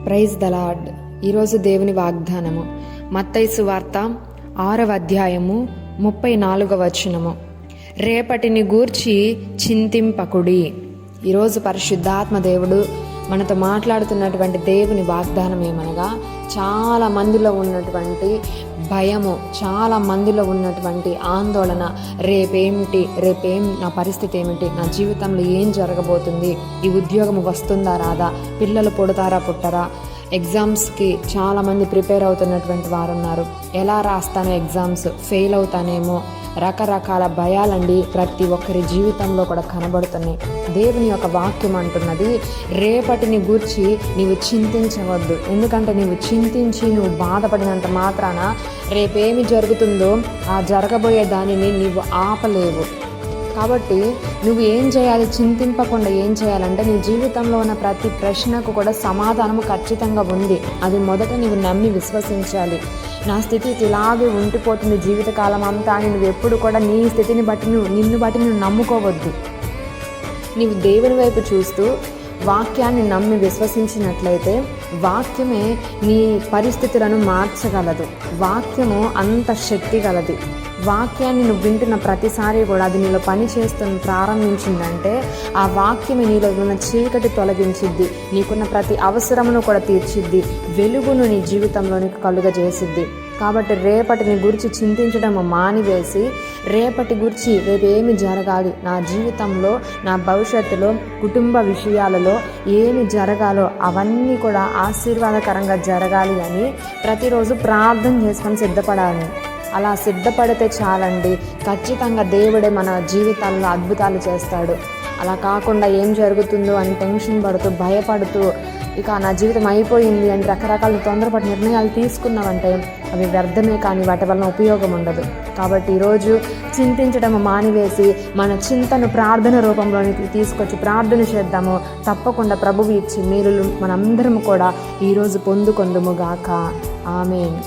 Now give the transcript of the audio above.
Praise the lord. ఈరోజు దేవుని వాగ్దానము మత్తయి సువార్త 6వ అధ్యాయము 34వ వచనము. రేపటిని గూర్చి చింతింపకుడి. ఈరోజు పరిశుద్ధాత్మ దేవుడు మనతో మాట్లాడుతున్నటువంటి దేవుని వాగ్దానం ఏమనగా, చాలా మందిలో ఉన్నటువంటి భయము, చాలా మందిలో ఉన్నటువంటి ఆందోళన, రేపేం నా పరిస్థితి ఏమిటి, నా జీవితంలో ఏం జరగబోతుంది, ఈ ఉద్యోగం వస్తుందా రాదా, పిల్లలు పుడతారా పుట్టరా, ఎగ్జామ్స్కి చాలామంది ప్రిపేర్ అవుతున్నటువంటి వారు ఉన్నారు. ఎలా రాస్తానో ఎగ్జామ్స్, ఫెయిల్ అవుతానేమో, రకరకాల భయాలండి ప్రతి ఒక్కరి జీవితంలో కూడా కనబడుతున్నాయి. దేవుని యొక్క వాక్యం అంటున్నది, రేపటిని గూర్చి నీవు చింతించవద్దు. ఎందుకంటే నీవు చింతించి నువ్వు బాధపడినంత మాత్రాన రేపేమి జరుగుతుందో ఆ జరగబోయే దానిని నీవు ఆపలేవు. కాబట్టి నువ్వు ఏం చేయాలి? చింతింపకుండా ఏం చేయాలంటే, నీ జీవితంలో ఉన్న ప్రతి ప్రశ్నకు కూడా సమాధానము ఖచ్చితంగా ఉంది. అది మొదట నువ్వు నమ్మి విశ్వసించాలి. నా స్థితి ఇలాగే ఉండిపోతుంది జీవితకాలం అంతా అని నువ్వు ఎప్పుడు కూడా నీ స్థితిని బట్టి నిన్ను బట్టి నువ్వు నమ్ముకోవద్దు. నీవు దేవుని వైపు చూస్తూ వాక్యాన్ని నమ్మి విశ్వసించినట్లయితే వాక్యమే నీ పరిస్థితులను మార్చగలదు. వాక్యము అంత శక్తి గలది. వాక్యాన్ని నువ్వు వింటున్న ప్రతిసారి కూడా అది నీలో పని ప్రారంభించిందంటే ఆ వాక్యమే నీలో ఉన్న చీకటి తొలగించిద్ది, నీకున్న ప్రతి అవసరమును కూడా తీర్చిద్ది, వెలుగును నీ జీవితంలోనికి కలుగజేసిద్ది. కాబట్టి రేపటిని గురించి చింతించడం మానివేసి, రేపటి గురించి రేపేమి జరగాలి, నా జీవితంలో, నా భవిష్యత్తులో, కుటుంబ విషయాలలో ఏమి జరగాలో అవన్నీ కూడా ఆశీర్వాదకరంగా జరగాలి అని ప్రతిరోజు ప్రార్థన చేసుకొని సిద్ధపడాలి. అలా సిద్ధపడితే చాలండి, ఖచ్చితంగా దేవుడే మన జీవితాల్లో అద్భుతాలు చేస్తాడు. అలా కాకుండా ఏం జరుగుతుందో అని టెన్షన్ పడుతూ భయపడుతూ ఇక నా జీవితం అయిపోయింది అని రకరకాల తొందరపాటు నిర్ణయాలు తీసుకున్నామంటే అవి వ్యర్థమే, కానీ వాటి వలన ఉపయోగం ఉండదు. కాబట్టి ఈరోజు చింతించడం మానివేసి మన చింతను ప్రార్థన రూపంలోనికి తీసుకొచ్చి ప్రార్థన చేద్దాము. తప్పకుండా ప్రభువు ఇచ్చి మేలులు మనందరం కూడా ఈరోజు పొందుకొందుముగాక. ఆమేన్.